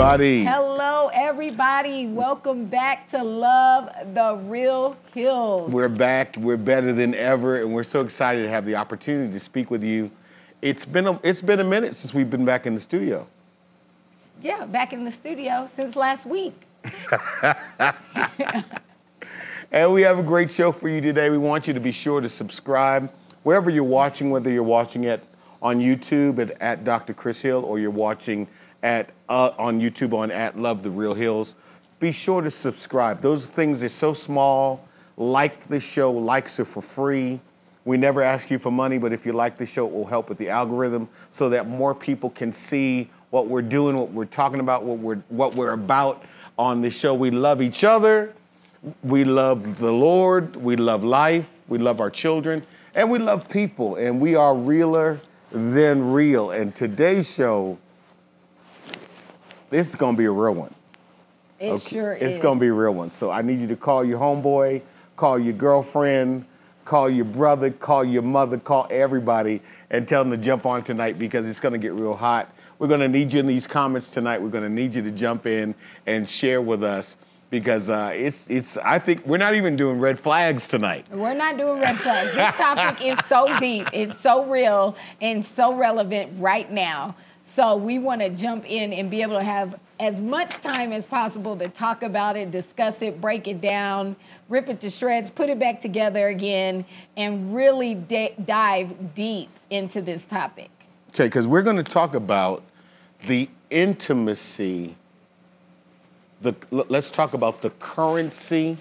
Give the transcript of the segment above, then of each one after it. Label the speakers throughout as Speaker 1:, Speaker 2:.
Speaker 1: everybody.
Speaker 2: Hello, everybody. Welcome back to Love the Real Hills.
Speaker 1: We're back. We're better than ever, and we're so excited to have the opportunity to speak with you. It's been a minute since we've been back in the studio.
Speaker 2: Yeah, back in the studio since last week.
Speaker 1: And we have a great show for you today. We want you to be sure to subscribe wherever you're watching, whether you're watching it on YouTube at Dr. Chris Hill, or you're watching on YouTube at Love the Real Hills. Be sure to subscribe. Those things are so small. Like the show. Likes are for free. We never ask you for money, but if you like the show, it will help with the algorithm so that more people can see what we're doing, what we're talking about, what we're about on the show. We love each other. We love the Lord. We love life. We love our children. And we love people. And we are realer than real. And today's show, this is going to be a real one.
Speaker 2: It sure is.
Speaker 1: It's going to be a real one. So I need you to call your homeboy, call your girlfriend, call your brother, call your mother, call everybody, and tell them to jump on tonight because it's going to get real hot. We're going to need you in these comments tonight. We're going to need you to jump in and share with us because I think we're not even doing red flags tonight.
Speaker 2: We're not doing red flags. This topic is so deep, it's so real, and so relevant right now. So we want to jump in and be able to have as much time as possible to talk about it, discuss it, break it down, rip it to shreds, put it back together again, and really dive deep into this topic.
Speaker 1: Okay, because we're going to talk about the intimacy. Let's talk about the currency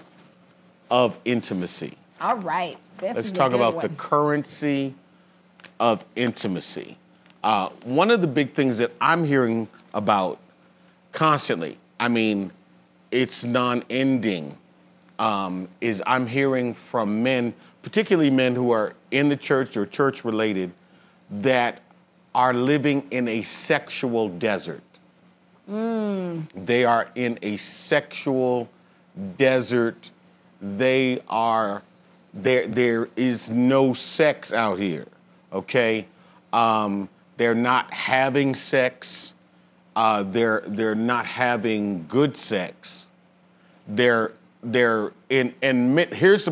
Speaker 1: of intimacy.
Speaker 2: All right.
Speaker 1: Let's talk about the currency of intimacy. One of the big things that I'm hearing about constantly, I mean, it's non-ending, is I'm hearing from men, particularly men who are in the church or church-related, that are living in a sexual desert. They are in a sexual desert. There is no sex out here, okay? They're not having sex. They're not having good sex. Here's the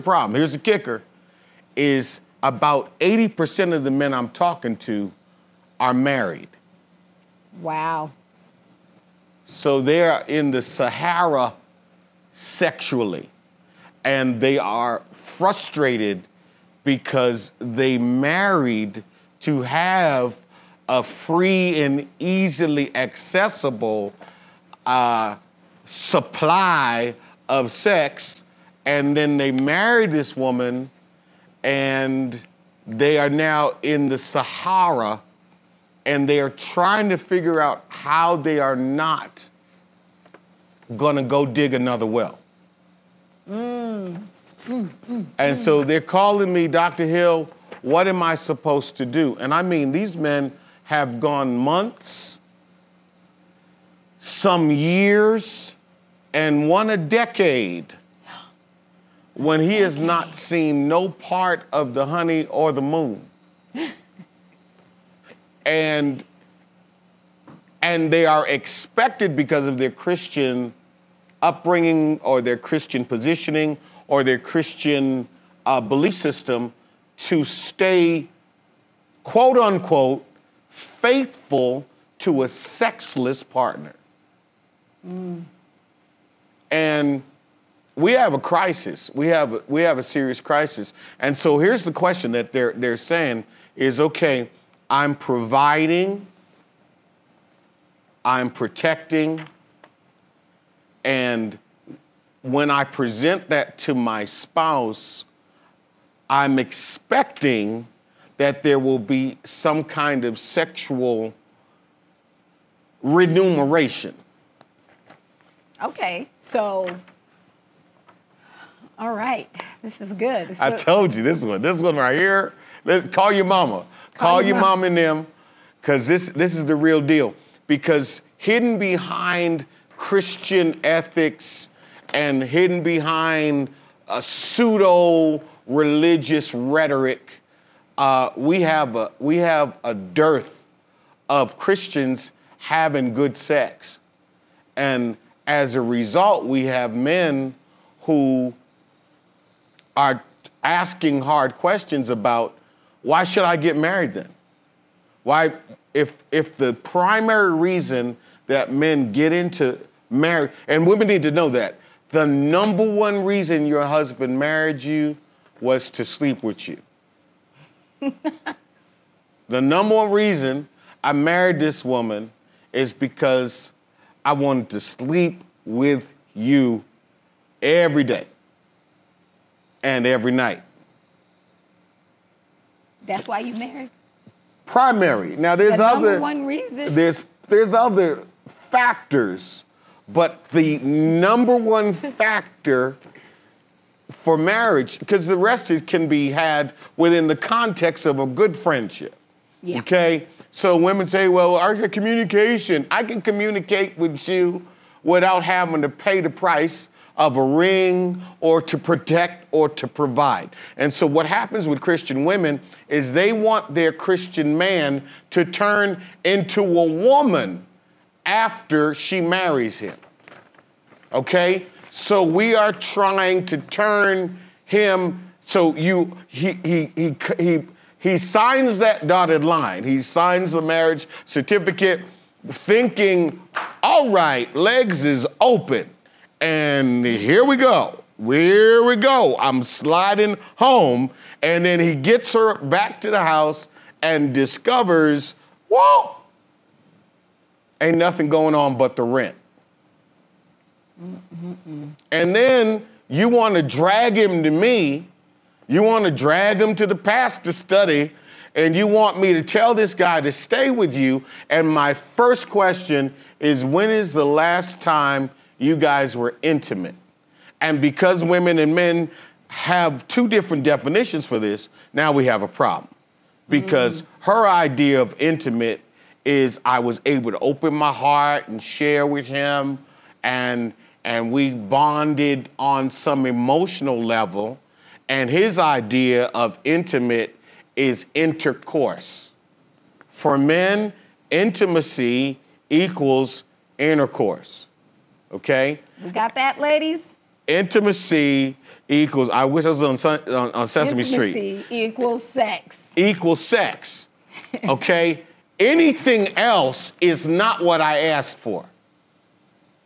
Speaker 1: problem. Here's the kicker, is about 80% of the men I'm talking to are married.
Speaker 2: Wow.
Speaker 1: So they are in the Sahara sexually, and they are frustrated because they married to have a free and easily accessible supply of sex, and then they married this woman, and they are now in the Sahara, and they are trying to figure out how they are not gonna go dig another well. And so they're calling me, Dr. Hill, what am I supposed to do? And I mean, these men have gone months, some years, and one a decade when he has not seen no part of the honey or the moon. And they are expected, because of their Christian upbringing or their Christian positioning or their Christian belief system, to stay, quote unquote, faithful to a sexless partner. And we have a crisis. We have a serious crisis. And so here's the question that they're saying is, okay, I'm providing, I'm protecting, and when I present that to my spouse, I'm expecting that there will be some kind of sexual remuneration.
Speaker 2: Okay, so, all right, this is good.
Speaker 1: I told you this one right here. Let's call your mama. Call your mom and them, because this is the real deal. Because hidden behind Christian ethics and hidden behind a pseudo-religious rhetoric, we have a dearth of Christians having good sex. And as a result, we have men who are asking hard questions about, why should I get married then? Why, if the primary reason that men get into marriage, and women need to know that, the number one reason your husband married you was to sleep with you. The number one reason I married this woman is because I wanted to sleep with you every day and every night.
Speaker 2: That's why you married?
Speaker 1: Primary. Now there's
Speaker 2: The
Speaker 1: other
Speaker 2: number one reason?
Speaker 1: There's other factors, but the number one factor for marriage, because the rest can be had within the context of a good friendship.
Speaker 2: Yeah.
Speaker 1: Okay? So women say, well, our communication, I can communicate with you without having to pay the price of a ring or to protect or to provide. And so what happens with Christian women is they want their Christian man to turn into a woman after she marries him. Okay? So we are trying to turn him, so he signs that dotted line. He signs the marriage certificate thinking, all right, legs is open. And here we go. Here we go. I'm sliding home. And then he gets her back to the house and discovers, whoa, ain't nothing going on but the rent. And then you want to drag him to me. You want to drag him to the pastor study, and you want me to tell this guy to stay with you. And my first question is, when is the last time you guys were intimate? And because women and men have two different definitions for this, now we have a problem. Because her idea of intimate is I was able to open my heart and share with him, and we bonded on some emotional level. And his idea of intimate is intercourse. For men, intimacy equals intercourse. Okay?
Speaker 2: We got that, ladies?
Speaker 1: Intimacy equals, I wish I was on Sesame Street.
Speaker 2: Intimacy equals sex.
Speaker 1: Equals sex. Okay? Anything else is not what I asked for.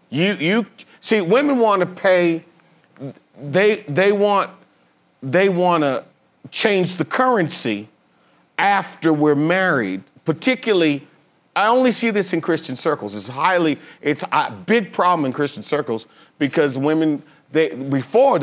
Speaker 1: You see, women want to pay, they want to change the currency after we're married. Particularly, I only see this in Christian circles. It's a big problem in Christian circles because women, they was fun.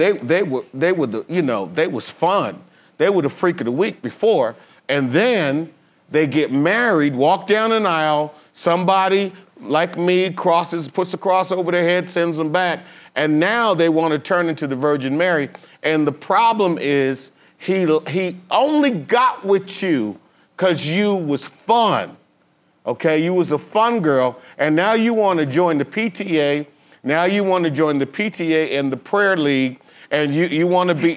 Speaker 1: They were the freak of the week before, and then they get married, walk down an aisle, somebody like me puts the cross over their head, sends them back, and now they want to turn into the Virgin Mary. And the problem is he only got with you because you was fun. Okay, you was a fun girl, and now you want to join the PTA. Now you want to join the PTA and the prayer league, and you want to be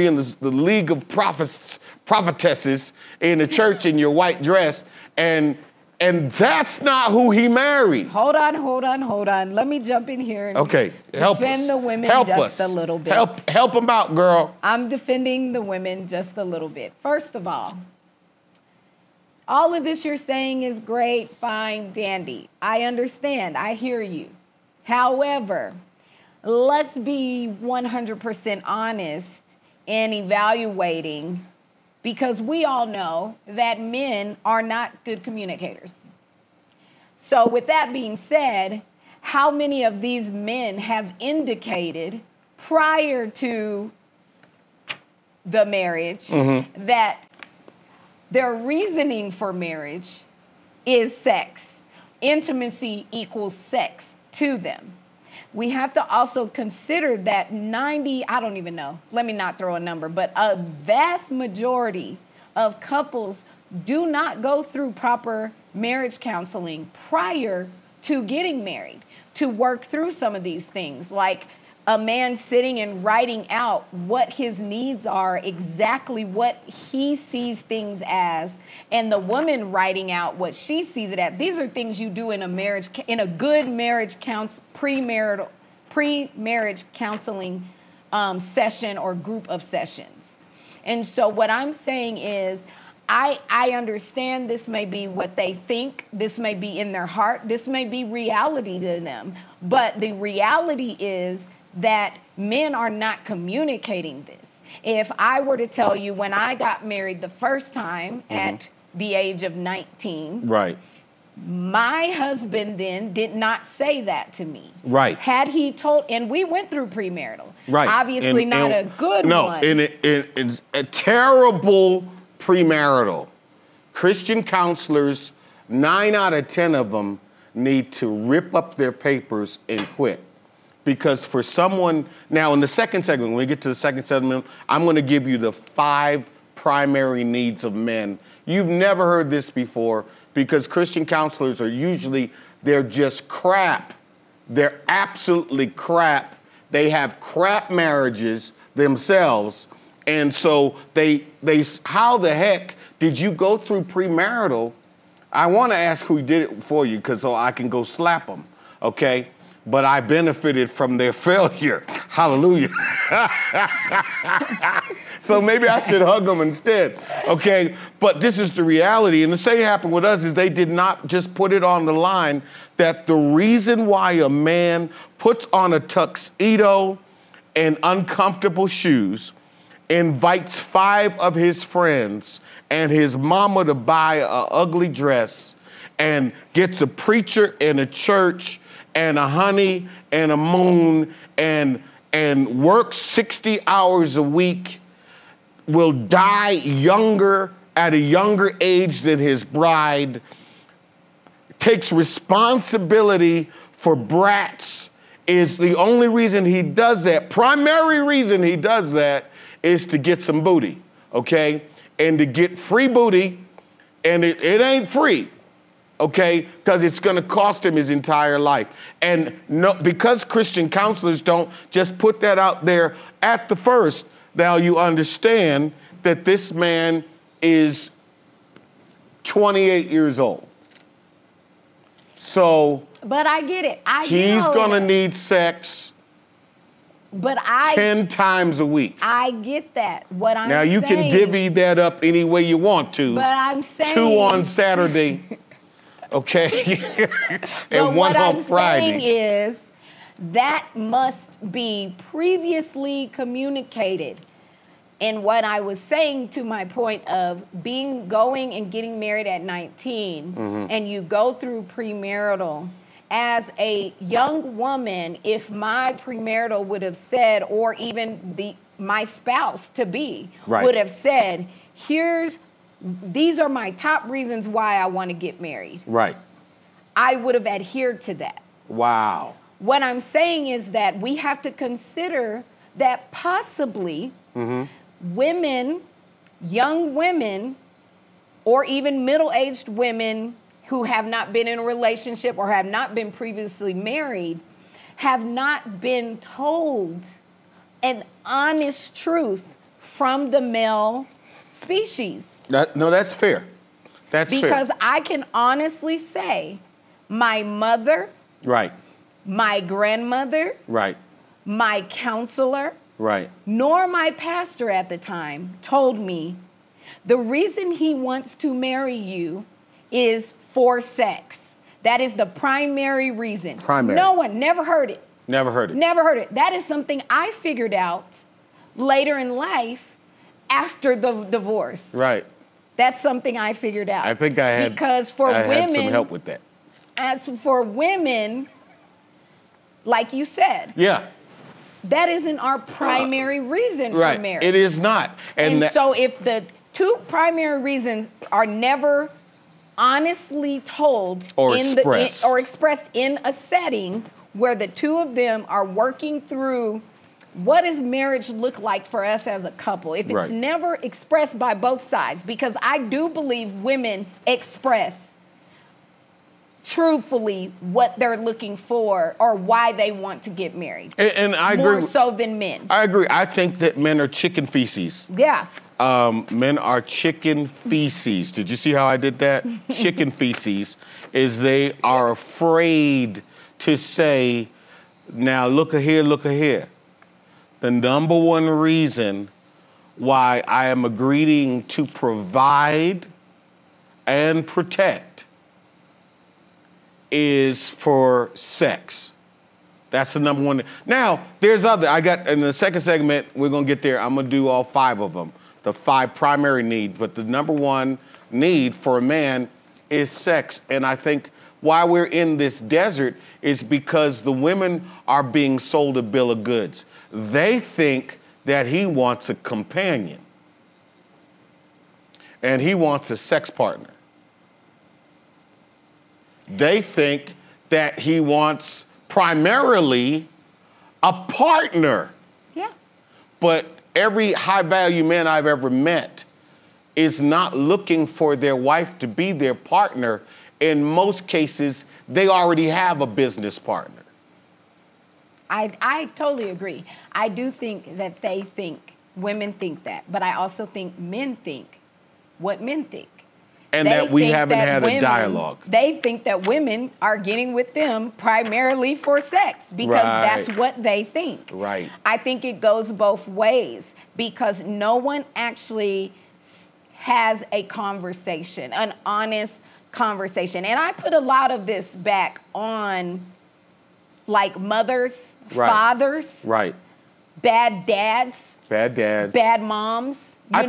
Speaker 1: in the league of prophetesses in the church in your white dress, and that's not who he married.
Speaker 2: Hold on. Let me jump in here and defend the women just a little bit.
Speaker 1: Help them out, girl.
Speaker 2: I'm defending the women just a little bit. First of all of this you're saying is great, fine, dandy. I understand. I hear you. However, let's be 100% honest in evaluating, because we all know that men are not good communicators. So with that being said, how many of these men have indicated prior to the marriage that their reasoning for marriage is sex? Intimacy equals sex to them. We have to also consider that I don't even know, let me not throw a number, but a vast majority of couples do not go through proper marriage counseling prior to getting married to work through some of these things, like a man sitting and writing out what his needs are, exactly what he sees things as, and the woman writing out what she sees it as. These are things you do in a marriage, in a good marriage pre-marriage counseling session or group of sessions. And so what I'm saying is, I understand this may be what they think, this may be in their heart, this may be reality to them, but the reality is that men are not communicating this. If I were to tell you when I got married the first time at the age of 19,
Speaker 1: right,
Speaker 2: my husband then did not say that to me.
Speaker 1: Right.
Speaker 2: Had he told, and we went through premarital.
Speaker 1: Right.
Speaker 2: Obviously not a good one.
Speaker 1: No, and it's a terrible premarital. Christian counselors, 9 out of 10 of them need to rip up their papers and quit. Because for someone, now in the second segment, when we get to the second segment, I'm going to give you the 5 primary needs of men. You've never heard this before, because Christian counselors are usually, they're just crap. They're absolutely crap. They have crap marriages themselves. And so they how the heck did you go through premarital? I want to ask who did it for you, because so I can go slap them, okay? But I benefited from their failure. Hallelujah. So maybe I should hug them instead, okay? But this is the reality. And the same happened with us is they did not just put it on the line that the reason why a man puts on a tuxedo and uncomfortable shoes, invites 5 of his friends and his mama to buy an ugly dress, and gets a preacher and a church and a honey and a moon and works 60 hours a week, will die younger at a younger age than his bride, takes responsibility for brats, is the only reason he does that, primary reason he does that, is to get some booty, okay? And to get free booty, and it ain't free, okay? Because it's gonna cost him his entire life. And no, because Christian counselors don't just put that out there at the first, now you understand that this man is 28 years old. So.
Speaker 2: But I get it.
Speaker 1: He's gonna need sex.
Speaker 2: But
Speaker 1: 10 times a week.
Speaker 2: I get that. What I'm saying.
Speaker 1: Now you can divvy that up any way you want to.
Speaker 2: But I'm saying
Speaker 1: 2 on Saturday, okay, and 1 on Friday.
Speaker 2: What I'm saying is that must be previously communicated. And what I was saying, to my point of going and getting married at 19, and you go through premarital. As a young woman, if my premarital would have said, or even my spouse to be would have said, these are my top reasons why I want to get married. Right. I would have adhered to that. Wow. What I'm saying is that we have to consider that possibly women, young women, or even middle-aged women who have not been in a relationship or have not been previously married, have not been told an honest truth from the male species.
Speaker 1: No, that's fair. That's fair.
Speaker 2: Because I can honestly say my mother, my grandmother, my counselor, nor my pastor at the time told me the reason he wants to marry you is for sex. That is the primary reason. No one, never heard it. Never heard it. Never heard it. That is something I figured out later in life after the divorce. Right. That's something I figured out.
Speaker 1: I think I had,
Speaker 2: because for women,
Speaker 1: had some help with that.
Speaker 2: As for women, like you said.
Speaker 1: Yeah.
Speaker 2: That isn't our primary reason for marriage.
Speaker 1: It is not.
Speaker 2: And so if the 2 primary reasons are never honestly told or expressed in a setting where the 2 of them are working through what does marriage look like for us as a couple, if it's never expressed by both sides, because I do believe women express truthfully what they're looking for or why they want to get married.
Speaker 1: And I agree.
Speaker 2: More so than men.
Speaker 1: I agree. I think that men are chicken feces.
Speaker 2: Yeah.
Speaker 1: Men are chicken feces. Did you see how I did that? Chicken feces is they are afraid to say, now look here, look here. The number one reason why I am agreeing to provide and protect is for sex. That's the number one. Now, there's other, in the second segment, we're gonna get there, I'm gonna do all 5 of them, the 5 primary needs, but the number one need for a man is sex. And I think why we're in this desert is because the women are being sold a bill of goods. They think that he wants a companion and he wants a sex partner. They think that he wants primarily a partner.
Speaker 2: Yeah.
Speaker 1: But every high-value man I've ever met is not looking for their wife to be their partner. In most cases, they already have a business partner.
Speaker 2: I totally agree. I do think that women think that, but I also think men think what men think.
Speaker 1: And that we haven't had a dialogue.
Speaker 2: They think that women are getting with them primarily for sex because that's what they think.
Speaker 1: Right.
Speaker 2: I think it goes both ways because no one actually has a conversation, an honest conversation. And I put a lot of this back on like mothers, fathers, bad dads, bad moms. I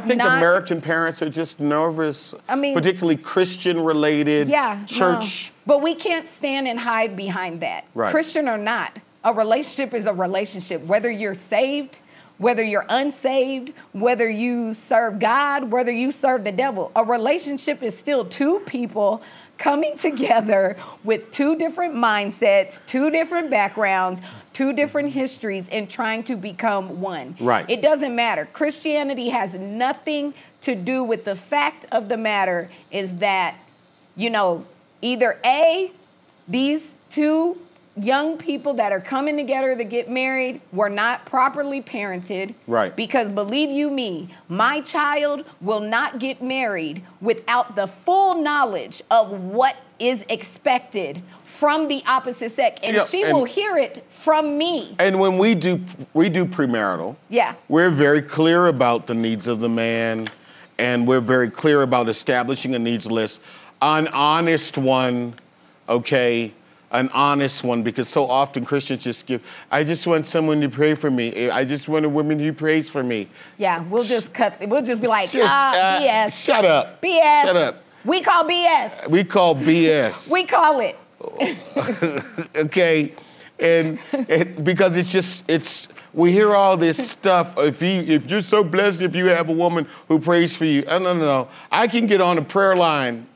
Speaker 1: think American parents are just nervous. I mean, particularly Christian-related, church.
Speaker 2: No. But we can't stand and hide behind that.
Speaker 1: Right.
Speaker 2: Christian or not, a relationship is a relationship. Whether you're saved, whether you're unsaved, whether you serve God, whether you serve the devil, a relationship is still 2 people coming together with 2 different mindsets, 2 different backgrounds, 2 different histories, and trying to become one.
Speaker 1: Right.
Speaker 2: It doesn't matter. Christianity has nothing to do with the fact of the matter is that, either A, these 2 young people that are coming together to get married were not properly parented.
Speaker 1: Right.
Speaker 2: Because believe you me, my child will not get married without the full knowledge of what is expected from the opposite sex. And she will hear it from me. And
Speaker 1: when we do premarital, we're very clear about the needs of the man, and we're very clear about establishing a needs list. An honest one, an honest one, because so often Christians just I just want someone to pray for me. I just want a woman who prays for me.
Speaker 2: Yeah, we'll just be like, BS.
Speaker 1: Shut up.
Speaker 2: BS.
Speaker 1: Shut up.
Speaker 2: We call BS.
Speaker 1: We call BS.
Speaker 2: We call it.
Speaker 1: Okay, and because we hear all this stuff. If you're so blessed if you have a woman who prays for you. No. I can get on a prayer line,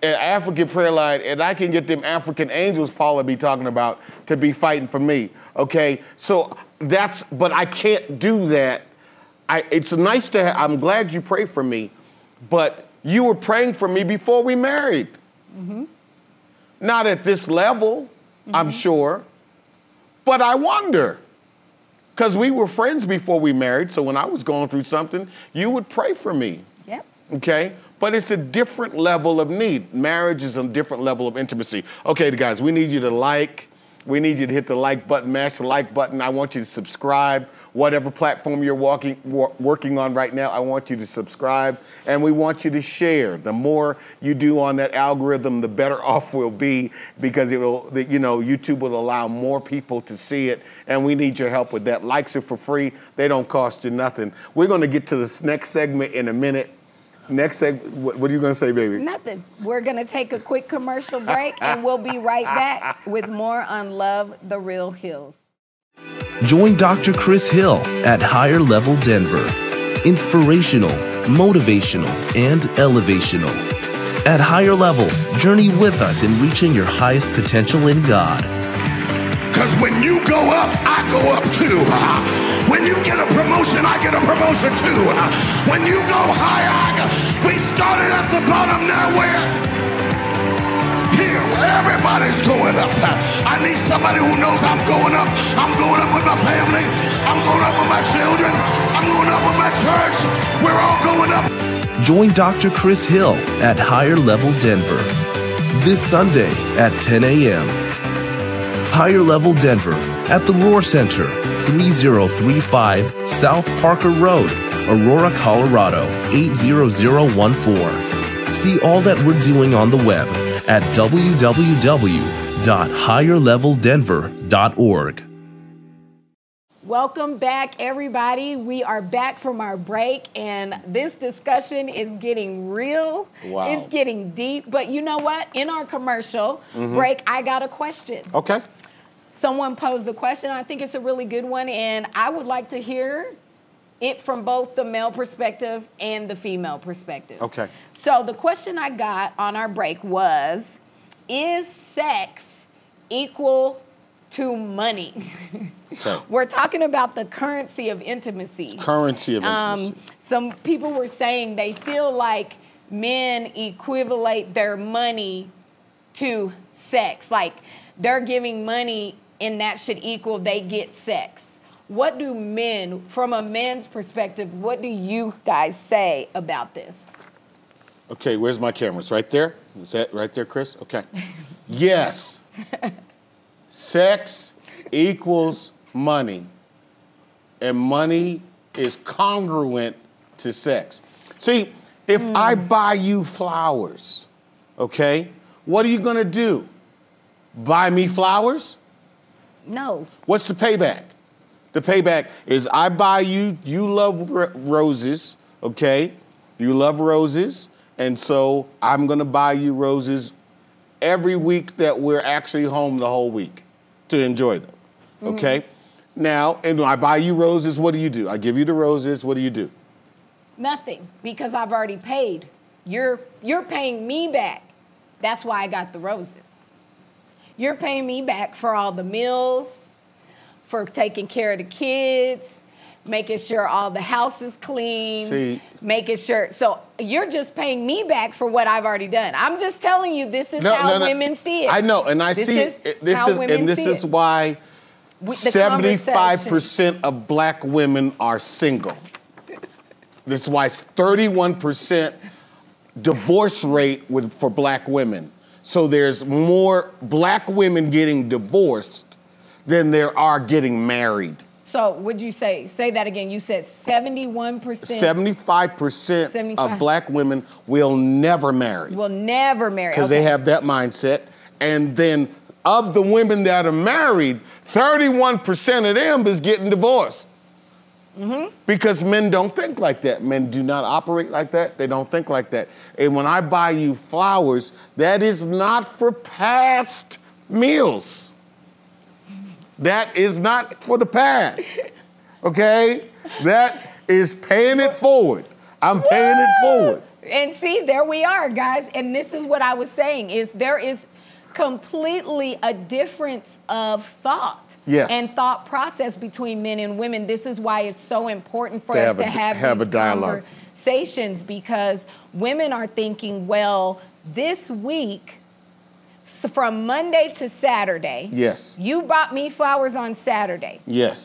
Speaker 1: an African prayer line, and I can get them African angels Paula be talking about to be fighting for me. Okay, so but I can't do that. It's nice to have, I'm glad you pray for me, but you were praying for me before we married. Mm-hmm. Not at this level, I'm sure, but I wonder, because we were friends before we married, so when I was going through something, you would pray for me.
Speaker 2: Yep.
Speaker 1: Okay? But it's a different level of need. Marriage is a different level of intimacy. Okay, guys, we need you to like. We need you to hit the like button, mash the like button. I want you to subscribe. Whatever platform you're working on right now, I want you to subscribe. And we want you to share. The more you do on that algorithm, the better off we'll be, because YouTube will allow more people to see it. And we need your help with that. Likes are for free. They don't cost you nothing. We're going to get to this next segment in a minute. Next segment, what are you going to say, baby?
Speaker 2: Nothing. We're going to take a quick commercial break, and we'll be right back with more on Love the Real Hills.
Speaker 3: Join Dr. Chris Hill at Higher Level Denver. Inspirational, motivational, and elevational. At Higher Level, journey with us in reaching your highest potential in God.
Speaker 4: Because when you go up, I go up too. When you get a promotion, I get a promotion too. When you go higher, we started at the bottom, now where? Everybody's going up. I need somebody who knows I'm going up. I'm going up with my family. I'm going up with my children. I'm going up with my church. We're all going up.
Speaker 3: Join Dr. Chris Hill at Higher Level Denver this Sunday at 10 a.m. Higher Level Denver at the Roar Center, 3035 South Parker Road, Aurora, Colorado, 80014. See all that we're doing on the web at www.higherleveldenver.org.
Speaker 2: Welcome back, everybody. We are back from our break, and this discussion is getting real.
Speaker 1: Wow.
Speaker 2: It's getting deep. But you know what? In our commercial break, I got a question.
Speaker 1: Okay.
Speaker 2: Someone posed a question. I think it's a really good one, and I would like to hear it from both the male perspective and the female perspective.
Speaker 1: Okay.
Speaker 2: So the question I got on our break was, is sex equal to money?
Speaker 1: Okay.
Speaker 2: We're talking about the currency of intimacy.
Speaker 1: Currency of intimacy.
Speaker 2: Some people were saying they feel like men equivalent their money to sex. Like they're giving money and that should equal they get sex. What do men, from a man's perspective, what do you guys say about this?
Speaker 1: Okay, where's my cameras? Right there? Is that right there, Chris? Okay. Yes. Sex equals money, and money is congruent to sex. See, if I buy you flowers, okay, what are you gonna do? Buy me flowers?
Speaker 2: No.
Speaker 1: What's the payback? The payback is I buy you, you love roses, okay? You love roses, and so I'm gonna buy you roses every week that we're actually home the whole week to enjoy them, okay? Now, and when I buy you roses, what do? I give you the roses, what do?
Speaker 2: Nothing, because I've already paid. You're paying me back. That's why I got the roses. You're paying me back for all the meals, for taking care of the kids, making sure all the house is clean, making sure. So you're just paying me back for what I've already done. I'm just telling you this is how women see it.
Speaker 1: I know, and I see it. This is why 75% of black women are single. This is why 31% divorce rate for black women. So there's more black women getting divorced than there are getting married.
Speaker 2: So would you say that again? You said 71%?
Speaker 1: 75% of black women will never marry.
Speaker 2: Will never marry.
Speaker 1: Because they have that mindset. And then of the women that are married, 31% of them is getting divorced. Because men don't think like that. Men do not operate like that. They don't think like that. And when I buy you flowers, that is not for past meals. That is not for the past, okay? That is paying it forward. I'm paying it forward.
Speaker 2: And see, there we are, guys. And this is what I was saying, is there is completely a difference of thought and thought process between men and women. This is why it's so important for us to have these conversations, because women are thinking, well, this week, from Monday to Saturday, you bought me flowers on Saturday.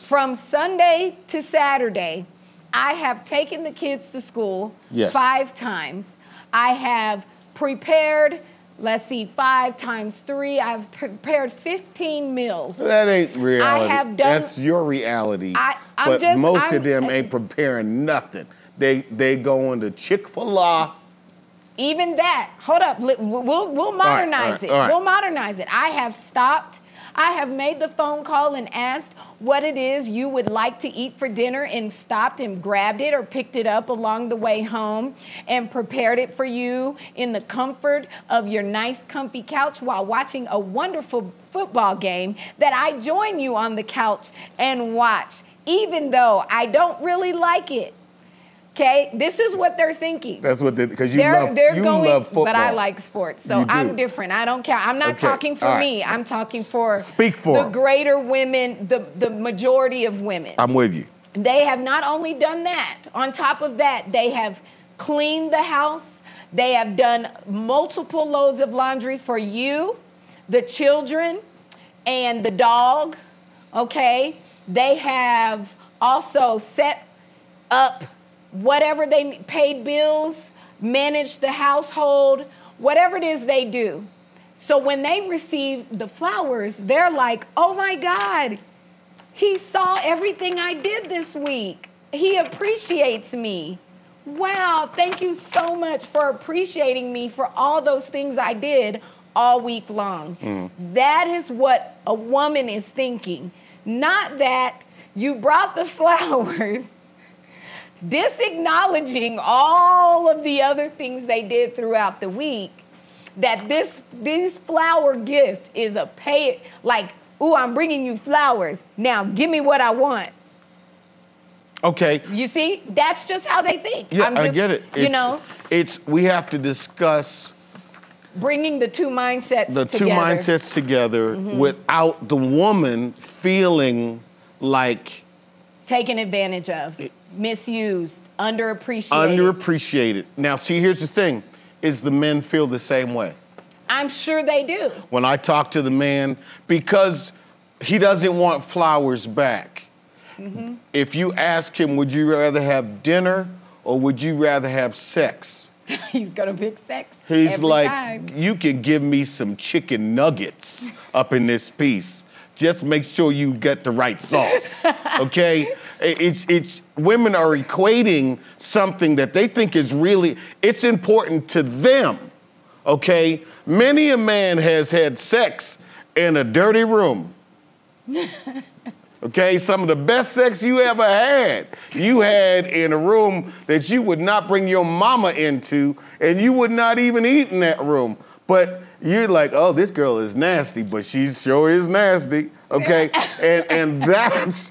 Speaker 2: From Sunday to Saturday, I have taken the kids to school 5 times. I have prepared, let's see, 5 times 3. I've prepared 15 meals.
Speaker 1: That ain't reality. That's your reality. But most of them ain't preparing nothing. They going to Chick-fil-A.
Speaker 2: Even that, hold up, we'll modernize it. We'll modernize it. I have stopped. I have made the phone call and asked what it is you would like to eat for dinner, and stopped and grabbed it or picked it up along the way home and prepared it for you in the comfort of your nice, comfy couch while watching a wonderful football game that I join you on the couch and watch, even though I don't really like it. Okay, this is what they're thinking.
Speaker 1: That's what because you love football.
Speaker 2: But I like sports, so I'm different. I don't care. I'm not talking for me. I'm talking for the greater women, the majority of women.
Speaker 1: I'm with you.
Speaker 2: They have not only done that. On top of that, they have cleaned the house. They have done multiple loads of laundry for you. the children and the dog, okay? They have also set up whatever they paid bills, managed the household, whatever it is they do. So when they receive the flowers, they're like, oh my God, he saw everything I did this week. He appreciates me. Wow, thank you so much for appreciating me for all those things I did all week long. That is what a woman is thinking. Not that you brought the flowers, disacknowledging all of the other things they did throughout the week, that this flower gift is a pay, like, ooh, I'm bringing you flowers. Now give me what I want.
Speaker 1: Okay.
Speaker 2: You see, that's just how they think.
Speaker 1: Yeah, I get it. We have to discuss
Speaker 2: bringing the two mindsets
Speaker 1: together without the woman feeling like
Speaker 2: taken advantage of, misused, underappreciated.
Speaker 1: Underappreciated. Now, see, here's the thing, is the men feel the same way.
Speaker 2: I'm sure they do.
Speaker 1: When I talk to the man, because he doesn't want flowers back. If you ask him, would you rather have dinner or would you rather have sex?
Speaker 2: He's gonna pick sex.
Speaker 1: He's
Speaker 2: every
Speaker 1: like,
Speaker 2: time.
Speaker 1: You can give me some chicken nuggets up in this piece. Just make sure you get the right sauce, okay? It's women are equating something that they think is really, it's important to them, okay? Many a man has had sex in a dirty room. Okay, some of the best sex you ever had, you had in a room that you would not bring your mama into, and you would not even eat in that room. But you're like, oh, this girl is nasty, but she sure is nasty, okay? and that's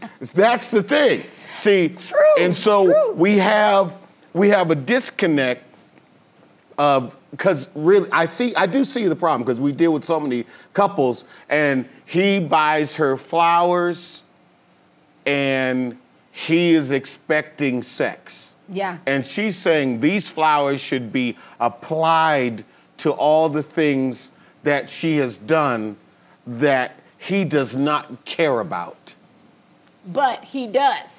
Speaker 1: the thing. See,
Speaker 2: true,
Speaker 1: and so we have a disconnect of, because really, I do see the problem, because we deal with so many couples, and he buys her flowers, and he is expecting sex.
Speaker 2: Yeah.
Speaker 1: And she's saying these flowers should be applied to all the things that she has done that he does not care about.
Speaker 2: But he does.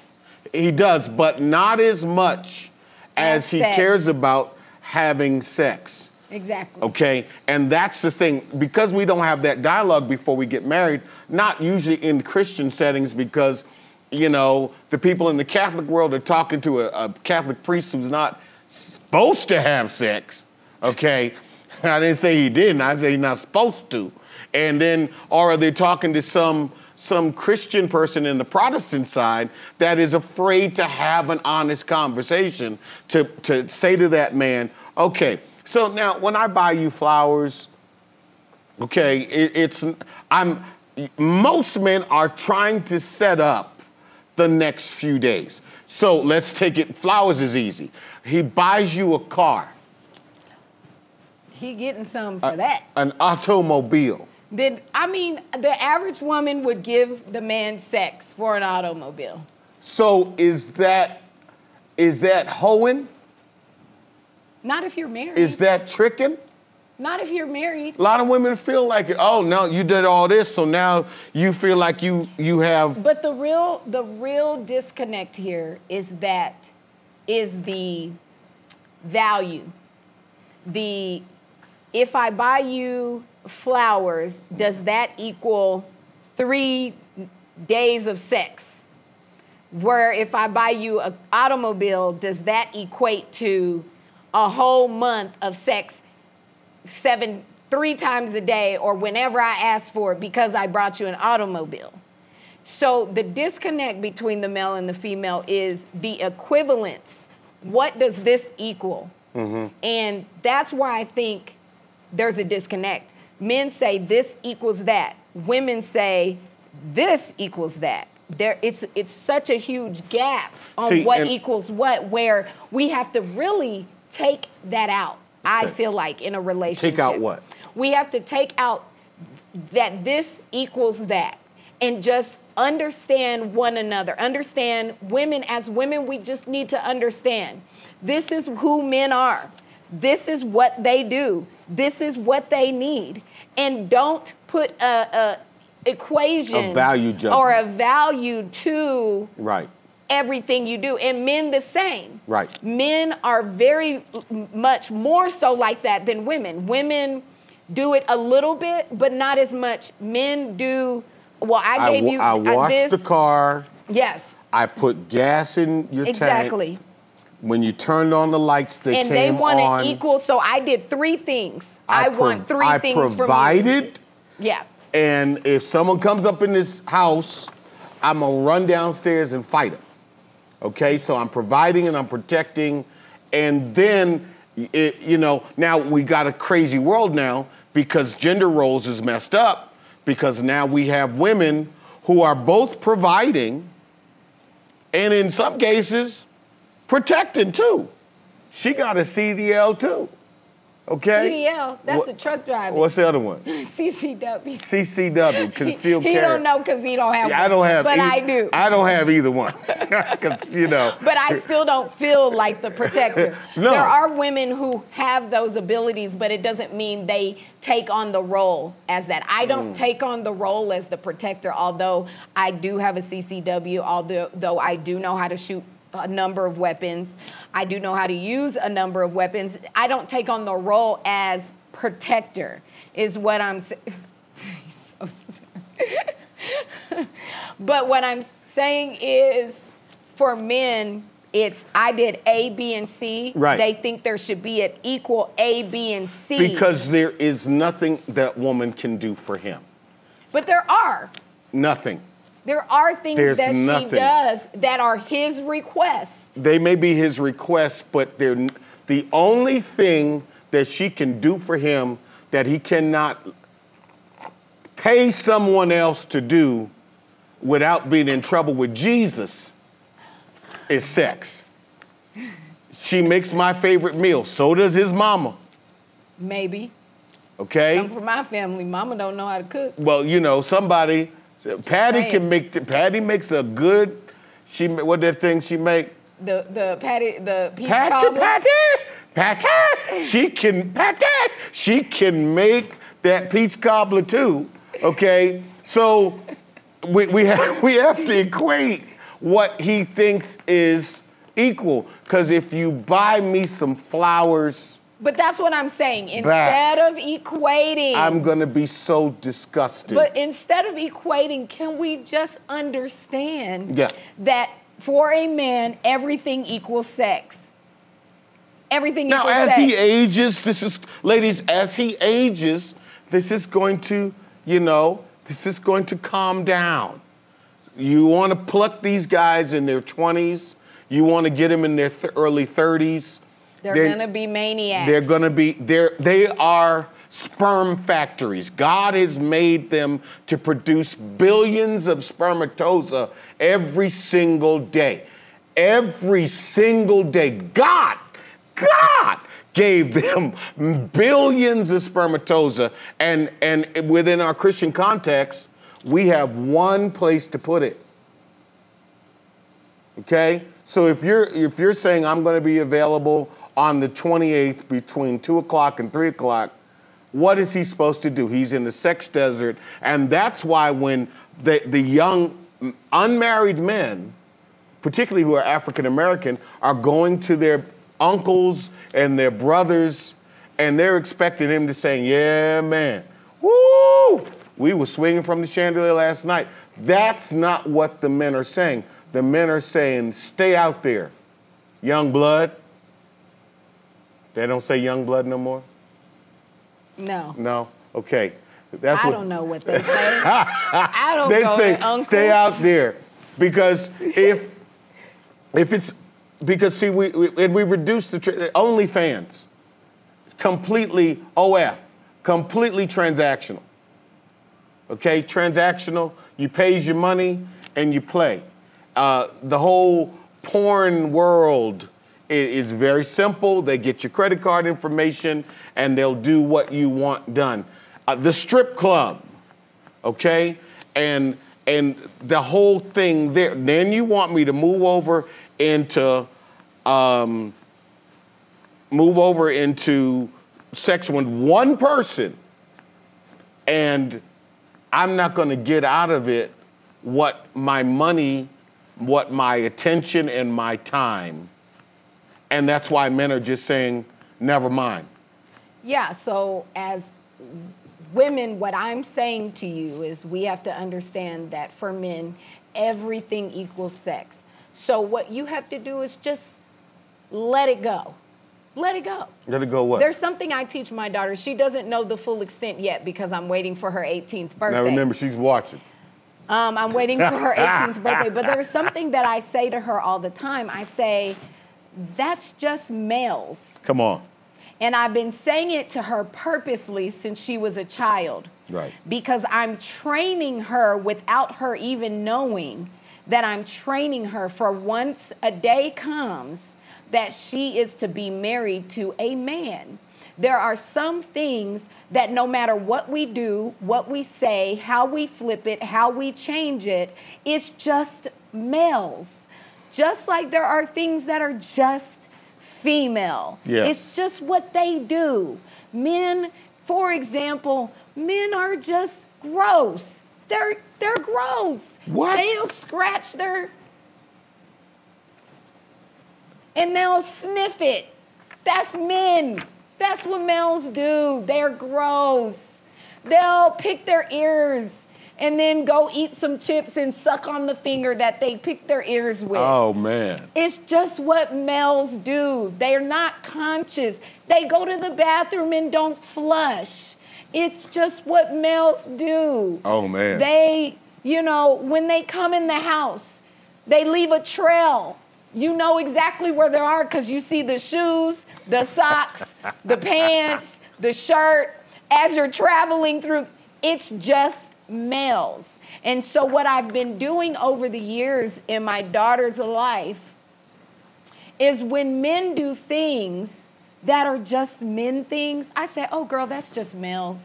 Speaker 1: He does, but not as much as he
Speaker 2: sex.
Speaker 1: cares about having sex.
Speaker 2: Exactly.
Speaker 1: Okay, and that's the thing, because we don't have that dialogue before we get married, not usually in Christian settings, because you know, the people in the Catholic world are talking to a Catholic priest who's not supposed to have sex, okay? I didn't say he didn't, I said he's not supposed to. And then, or are they talking to some Christian person in the Protestant side that is afraid to have an honest conversation to say to that man, okay, so now when I buy you flowers, okay, most men are trying to set up the next few days. So let's take it, flowers is easy. He buys you a car.
Speaker 2: He getting some for that.
Speaker 1: An automobile.
Speaker 2: The average woman would give the man sex for an automobile.
Speaker 1: So is that hoeing?
Speaker 2: Not if you're married.
Speaker 1: Is that tricking?
Speaker 2: Not if you're married.
Speaker 1: A lot of women feel like, oh, no, you did all this, so now you feel like you have.
Speaker 2: But the real disconnect here is the value. If I buy you flowers, does that equal 3 days of sex? Where if I buy you an automobile, does that equate to a whole month of sex? 3 times a day, or whenever I ask for it, because I brought you an automobile. So the disconnect between the male and the female is the equivalence. What does this equal? And that's why I think there's a disconnect. Men say this equals that. Women say this equals that. It's such a huge gap on what equals what, where we have to really take that out. I feel like in a relationship.
Speaker 1: Take out what?
Speaker 2: We have to take out that this equals that, and just understand one another. Understand women, as women, we just need to understand. This is who men are. This is what they do. This is what they need. And don't put a equation
Speaker 1: A value judgment.
Speaker 2: or a value to
Speaker 1: Right.
Speaker 2: everything you do. And men the same.
Speaker 1: Right.
Speaker 2: Men are very much more so like that than women. Women do it a little bit, but not as much. Men do, well, I gave you
Speaker 1: I washed
Speaker 2: this.
Speaker 1: the car.
Speaker 2: Yes.
Speaker 1: I put gas in your tank.
Speaker 2: Exactly.
Speaker 1: When you turned on the lights, they
Speaker 2: And
Speaker 1: came
Speaker 2: they want
Speaker 1: on.
Speaker 2: it equal, so I did 3 things. I want 3 things from you.
Speaker 1: I provided,
Speaker 2: Yeah.
Speaker 1: and if someone comes up in this house, I'm gonna run downstairs and fight them. Okay, so I'm providing and I'm protecting, and then, now we got a crazy world now because gender roles is messed up because now we have women who are both providing and in some cases protecting too. She got a CDL too. Okay?
Speaker 2: CDL, that's a truck driver.
Speaker 1: What's the other one?
Speaker 2: CCW.
Speaker 1: CCW, concealed
Speaker 2: He
Speaker 1: carry.
Speaker 2: don't know because he don't have
Speaker 1: Yeah,
Speaker 2: one.
Speaker 1: I don't have
Speaker 2: But I do.
Speaker 1: I don't have either one. Because,
Speaker 2: But I still don't feel like the protector.
Speaker 1: No.
Speaker 2: There are women who have those abilities, but it doesn't mean they take on the role as that. I don't take on the role as the protector, although I do have a CCW, although I do know how to shoot a number of weapons. I do know how to use a number of weapons. I don't take on the role as protector, is what I'm saying. But what I'm saying is, for men, it's I did A, B, and C.
Speaker 1: Right.
Speaker 2: They think there should be an equal A, B, and C.
Speaker 1: Because there is nothing that woman can do for him.
Speaker 2: But there are.
Speaker 1: Nothing.
Speaker 2: There are things
Speaker 1: There's
Speaker 2: that
Speaker 1: nothing.
Speaker 2: she does that are his requests.
Speaker 1: They may be his requests, but they're the only thing that she can do for him that he cannot pay someone else to do without being in trouble with Jesus is sex. She makes my favorite meal. So does his mama.
Speaker 2: Maybe.
Speaker 1: Okay?
Speaker 2: Come from my family. Mama don't know how to cook.
Speaker 1: Well, somebody, Patty
Speaker 2: Right.
Speaker 1: can make, Patty makes a good, what that thing she make?
Speaker 2: The peach
Speaker 1: Patty,
Speaker 2: cobbler.
Speaker 1: Patty, she can make that peach cobbler too, okay? So we have to equate what he thinks is equal, because if you buy me some flowers,
Speaker 2: But that's what I'm saying.
Speaker 1: Back.
Speaker 2: Instead of equating.
Speaker 1: I'm gonna be so disgusted.
Speaker 2: But instead of equating, can we just understand
Speaker 1: Yeah.
Speaker 2: that for a man, everything equals sex? Everything
Speaker 1: Now,
Speaker 2: equals
Speaker 1: as
Speaker 2: sex.
Speaker 1: he ages, ladies, as he ages, this is going to calm down. You want to pluck these guys in their 20s. You want to get them in their early 30s.
Speaker 2: They're going to be maniacs.
Speaker 1: They are sperm factories. God has made them to produce billions of spermatozoa every single day. Every single day. God gave them billions of spermatozoa, and within our Christian context, we have one place to put it. Okay? So if you're saying I'm going to be available on the 28th between 2 o'clock and 3 o'clock, what is he supposed to do? He's in the sex desert, and that's why when the young unmarried men, particularly who are African American, are going to their uncles and their brothers, and they're expecting him to say, yeah, man, woo, we were swinging from the chandelier last night. That's not what the men are saying. The men are saying, stay out there, young blood. They don't say young blood no more?
Speaker 2: No.
Speaker 1: No? Okay.
Speaker 2: I don't know what they say. I don't
Speaker 1: They
Speaker 2: go
Speaker 1: say,
Speaker 2: to uncles.
Speaker 1: stay out there. Because if it's, because see, we reduced the OnlyFans, completely OF, completely transactional. Okay, transactional, you pays your money and you play. The whole porn world is very simple. They get your credit card information and they'll do what you want done. The strip club, okay, and the whole thing there. Then you want me to move over into sex with one person and I'm not going to get out of it what my money, what my attention and my time. And that's why men are just saying, never mind.
Speaker 2: Yeah, so as women, what I'm saying to you is we have to understand that for men, everything equals sex. So what you have to do is just let it go. Let it go.
Speaker 1: Let it go what?
Speaker 2: There's something I teach my daughter. She doesn't know the full extent yet because I'm waiting for her 18th birthday.
Speaker 1: Now remember, she's watching.
Speaker 2: I'm waiting for her 18th birthday. But there's something that I say to her all the time. I say, that's just males.
Speaker 1: Come on.
Speaker 2: And I've been saying it to her purposely since she was a child.
Speaker 1: Right.
Speaker 2: Because I'm training her without her even knowing that I'm training her for once a day comes that she is to be married to a man. There are some things that no matter what we do, what we say, how we flip it, how we change it, it's just males. Just like there are things that are just female.
Speaker 1: Yes.
Speaker 2: It's just what they do. Men, for example, men are just gross. They're gross.
Speaker 1: What?
Speaker 2: They'll scratch their... and they'll sniff it. That's men. That's what males do. They're gross. They'll pick their ears and then go eat some chips and suck on the finger that they picked their ears with.
Speaker 1: Oh, man.
Speaker 2: It's just what males do. They're not conscious. They go to the bathroom and don't flush. It's just what males do.
Speaker 1: Oh, man.
Speaker 2: They, you know, when they come in the house, they leave a trail. You know exactly where they are because you see the shoes, the socks, the pants, the shirt. As you're traveling through, it's just males. And so what I've been doing over the years in my daughter's life is when men do things that are just men things, I say, oh, girl, that's just males.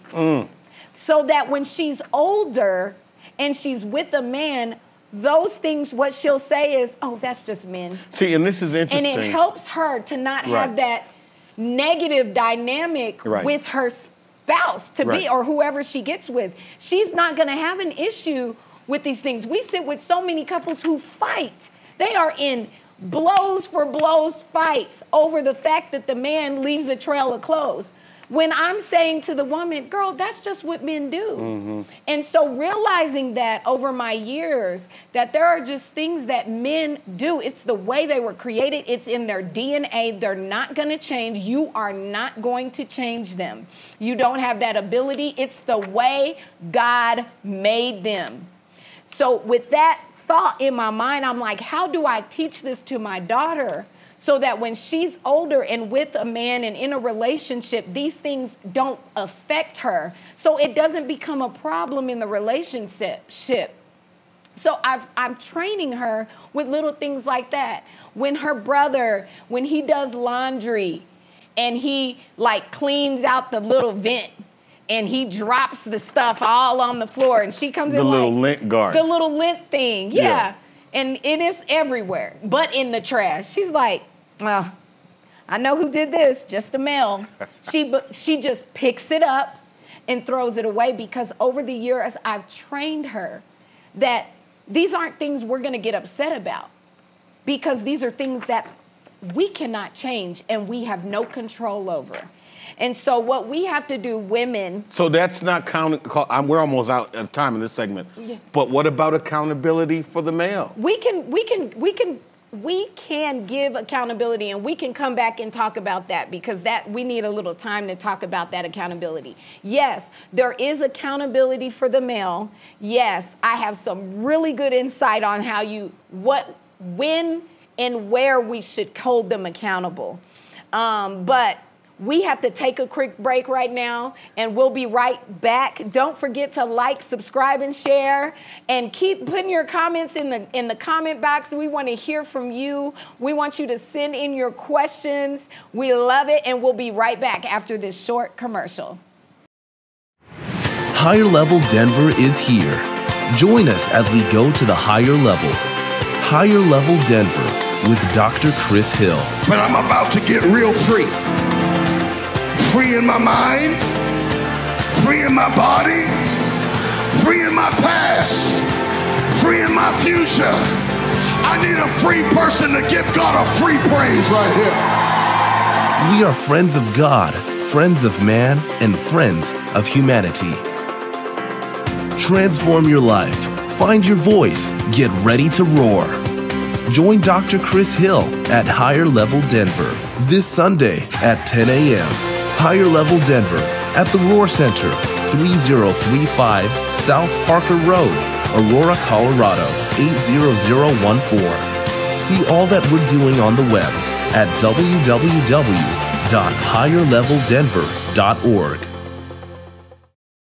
Speaker 2: So that when she's older and she's with a man, those things, what she'll say is, oh, that's just men.
Speaker 1: See, and this is interesting.
Speaker 2: And it helps her to not have that negative dynamic with her spouse to be, or whoever she gets with. She's not going to have an issue with these things. We sit with so many couples who fight. They are in blows for blows fights over the fact that the man leaves a trail of clothes. When I'm saying to the woman, girl, that's just what men do. And so realizing that over my years, that there are just things that men do. It's the way they were created. It's in their DNA. They're not going to change. You are not going to change them. You don't have that ability. It's the way God made them. So with that thought in my mind, I'm like, how do I teach this to my daughter so that when she's older and with a man and in a relationship, these things don't affect her, so it doesn't become a problem in the relationship? So I'm training her with little things like that. When her brother, when he does laundry and he like cleans out the little vent and he drops the stuff all on the floor and she comes in like...
Speaker 1: The little lint guard.
Speaker 2: The little lint thing, yeah. And it is everywhere, but in the trash. She's like, well, I know who did this, just a male. She just picks it up and throws it away because over the years I've trained her that these aren't things we're going to get upset about because these are things that we cannot change and we have no control over. And so what we have to do, women... So
Speaker 1: that's not counting... We're almost out of time in this segment. Yeah. But what about accountability for the male?
Speaker 2: We can give accountability, and we can come back and talk about that because we need a little time to talk about that accountability. Yes, there is accountability for the male. Yes, I have some really good insight on when and where we should hold them accountable. But we have to take a quick break right now, and we'll be right back. Don't forget to like, subscribe, and share, and keep putting your comments in the comment box. We want to hear from you. We want you to send in your questions. We love it, and we'll be right back after this short commercial.
Speaker 3: Higher Level Denver is here. Join us as we go to the higher level. Higher Level Denver with Dr. Chris Hill.
Speaker 4: But I'm about to get real free. Free in my mind, free in my body, free in my past, free in my future. I need a free person to give God a free praise right here.
Speaker 3: We are friends of God, friends of man, and friends of humanity. Transform your life. Find your voice. Get ready to roar. Join Dr. Chris Hill at Higher Level Denver this Sunday at 10 a.m. Higher Level Denver at the Roar Center, 3035 South Parker Road, Aurora, Colorado, 80014. See all that we're doing on the web at www.higherleveldenver.org.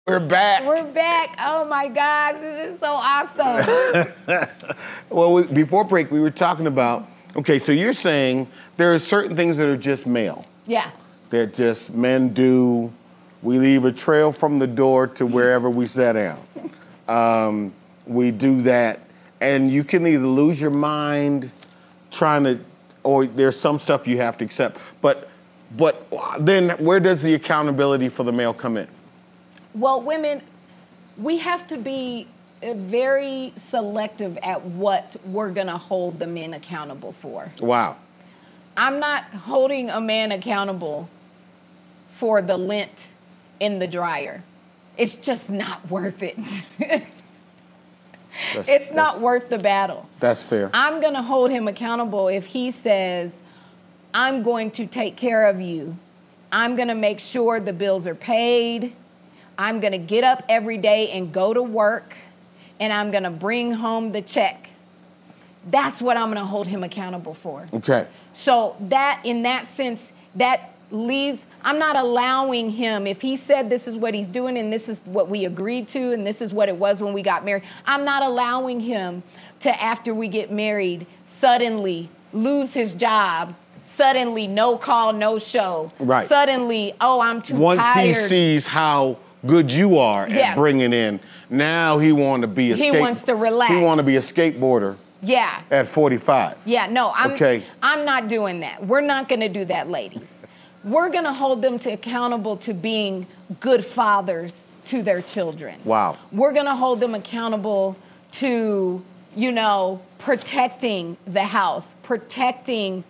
Speaker 1: We're back.
Speaker 2: We're back. Oh my gosh, this is so awesome.
Speaker 1: Well, before break, we were talking about, okay, so you're saying there are certain things that are just male.
Speaker 2: Yeah.
Speaker 1: That just men do. We leave a trail from the door to wherever we sat down. We do that. And you can either lose your mind trying to, or there's some stuff you have to accept. But then where does the accountability for the male come in?
Speaker 2: Well, women, we have to be very selective at what we're going to hold the men accountable for.
Speaker 1: Wow.
Speaker 2: I'm not holding a man accountable for the lint in the dryer. It's just not worth it. It's not worth the battle.
Speaker 1: That's fair.
Speaker 2: I'm going to hold him accountable if he says, I'm going to take care of you. I'm going to make sure the bills are paid. I'm going to get up every day and go to work, and I'm going to bring home the check. That's what I'm going to hold him accountable for.
Speaker 1: Okay.
Speaker 2: So that, in that sense, that leaves, I'm not allowing him, if he said this is what he's doing and this is what we agreed to and this is what it was when we got married, I'm not allowing him to, after we get married, suddenly lose his job, suddenly no call, no show.
Speaker 1: Right.
Speaker 2: Suddenly, oh, I'm too
Speaker 1: Once
Speaker 2: tired.
Speaker 1: he sees how good you are at bringing in, now he wants to be a
Speaker 2: He wants to relax.
Speaker 1: He want to be a skateboarder.
Speaker 2: Yeah.
Speaker 1: At 45.
Speaker 2: Yeah, no, I'm not doing that. We're not going to do that, ladies. We're going to hold them accountable to being good fathers to their children.
Speaker 1: Wow.
Speaker 2: We're going to hold them accountable to, protecting the house, protecting,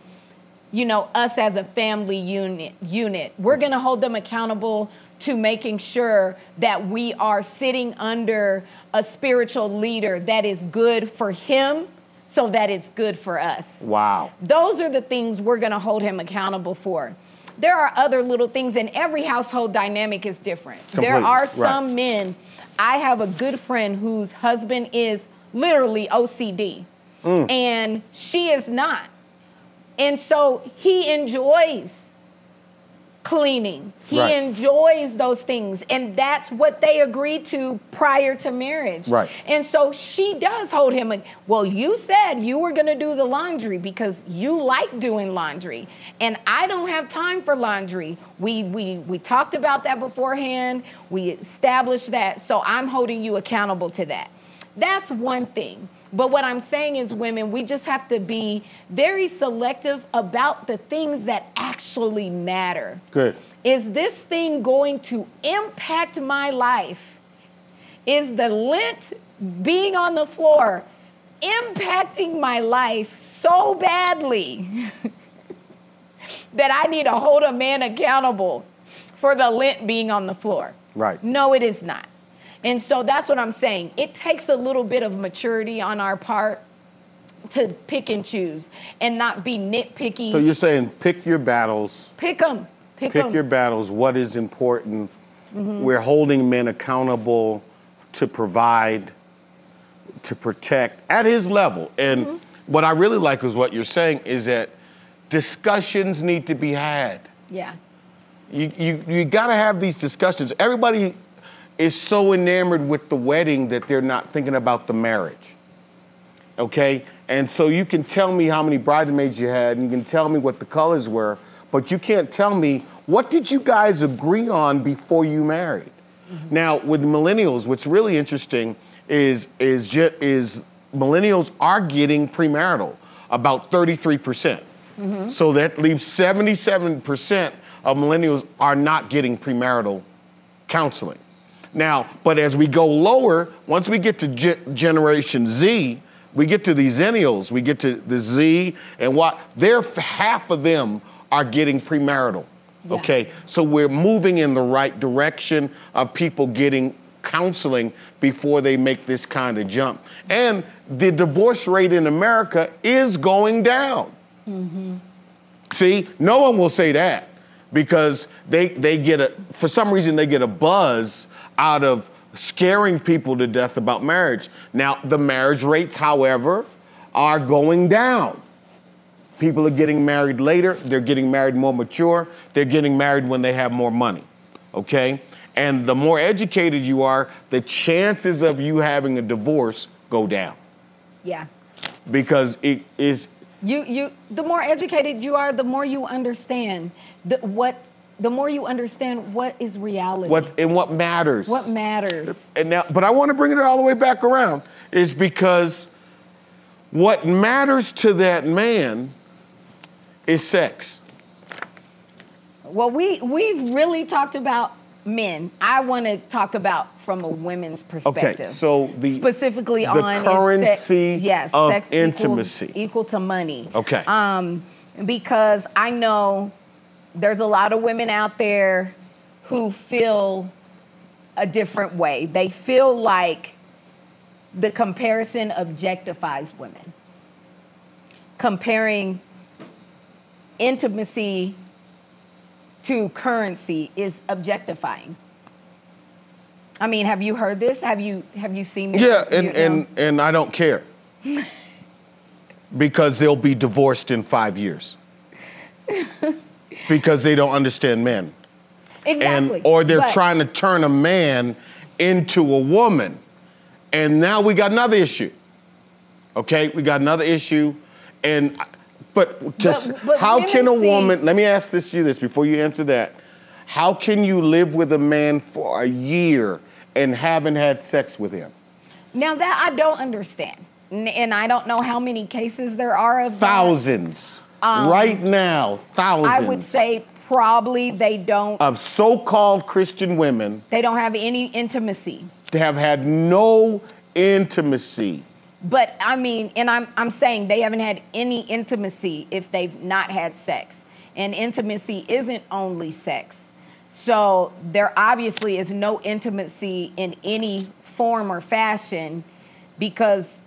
Speaker 2: us as a family unit. We're going to hold them accountable to making sure that we are sitting under a spiritual leader that is good for him so that it's good for us.
Speaker 1: Wow.
Speaker 2: Those are the things we're going to hold him accountable for. There are other little things, and every household dynamic is different.
Speaker 1: Completely.
Speaker 2: There are some men. I have a good friend whose husband is literally OCD, and she is not. And so he enjoys cleaning. He enjoys those things. And that's what they agreed to prior to marriage.
Speaker 1: Right.
Speaker 2: And so she does hold him. Well, you said you were going to do the laundry because you like doing laundry. And I don't have time for laundry. We talked about that beforehand. We established that. So I'm holding you accountable to that. That's one thing. But what I'm saying is, women, we just have to be very selective about the things that actually matter.
Speaker 1: Good.
Speaker 2: Is this thing going to impact my life? Is the lint being on the floor impacting my life so badly that I need to hold a man accountable for the lint being on the floor?
Speaker 1: Right.
Speaker 2: No, it is not. And so that's what I'm saying. It takes a little bit of maturity on our part to pick and choose and not be nitpicky.
Speaker 1: So you're saying pick your battles.
Speaker 2: Pick them.
Speaker 1: Pick your battles. What is important? We're holding men accountable to provide, to protect at his level. And what I really like is what you're saying is that discussions need to be had.
Speaker 2: Yeah.
Speaker 1: You got to have these discussions. Everybody is so enamored with the wedding that they're not thinking about the marriage. Okay? And so you can tell me how many bridesmaids you had, and you can tell me what the colors were, but you can't tell me what did you guys agree on before you married. Now, with millennials, what's really interesting is millennials are getting premarital, about 33%. So that leaves 77% of millennials are not getting premarital counseling. Now, but as we go lower, once we get to Generation Z, we get to the Zennials, we get to the Z, and half of them are getting premarital.
Speaker 2: Yeah.
Speaker 1: Okay, so we're moving in the right direction of people getting counseling before they make this kind of jump. And the divorce rate in America is going down. Mm-hmm. See, no one will say that because they for some reason they get a buzz out of scaring people to death about marriage. Now, the marriage rates, however, are going down. People are getting married later. They're getting married more mature. They're getting married when they have more money, okay? And the more educated you are, the chances of you having a divorce go down.
Speaker 2: Yeah.
Speaker 1: Because it is...
Speaker 2: The more educated you are, the more you understand the more you understand what is reality.
Speaker 1: What matters.
Speaker 2: What matters.
Speaker 1: And now, but I want to bring it all the way back around, is because what matters to that man is sex.
Speaker 2: Well, we've really talked about men. I want to talk about from a women's perspective.
Speaker 1: Okay, so
Speaker 2: specifically
Speaker 1: the
Speaker 2: on
Speaker 1: currency of
Speaker 2: sex
Speaker 1: intimacy
Speaker 2: equal to money.
Speaker 1: Okay.
Speaker 2: Because I know there's a lot of women out there who feel a different way. They feel like the comparison objectifies women. Comparing intimacy to currency is objectifying. I mean, have you heard this? Have you seen this?
Speaker 1: Yeah, and I don't care. Because they'll be divorced in 5 years. Because they don't understand men.
Speaker 2: Exactly.
Speaker 1: Or they're trying to turn a man into a woman. And now we got another issue. Okay, we got another issue. But how can a woman, let me ask you this before you answer that. How can you live with a man for a year and haven't had sex with him?
Speaker 2: Now that I don't understand. And I don't know how many cases there are of
Speaker 1: thousands. Right now, thousands.
Speaker 2: I would say probably they don't.
Speaker 1: Of so-called Christian women.
Speaker 2: They don't have any intimacy.
Speaker 1: They have had no intimacy.
Speaker 2: But I mean, and I'm saying they haven't had any intimacy if they've not had sex. And intimacy isn't only sex. So there obviously is no intimacy in any form or fashion, because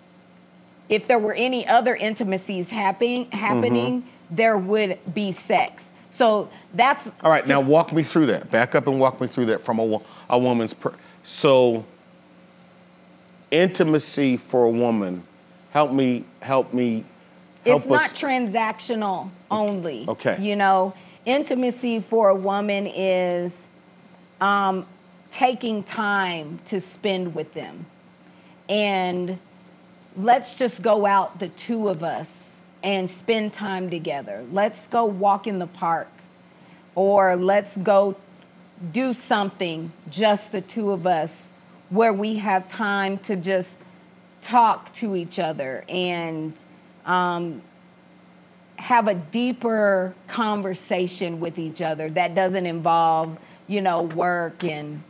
Speaker 2: if there were any other intimacies happening, there would be sex. So that's...
Speaker 1: All right, now walk me through that. Back up and walk me through that from a woman's... So intimacy for a woman, help me.
Speaker 2: It's not transactional only.
Speaker 1: Okay.
Speaker 2: You know, intimacy for a woman is taking time to spend with them. And let's just go out, the two of us, and spend time together. Let's go walk in the park, or let's go do something, just the two of us, where we have time to just talk to each other and have a deeper conversation with each other that doesn't involve, you know, work and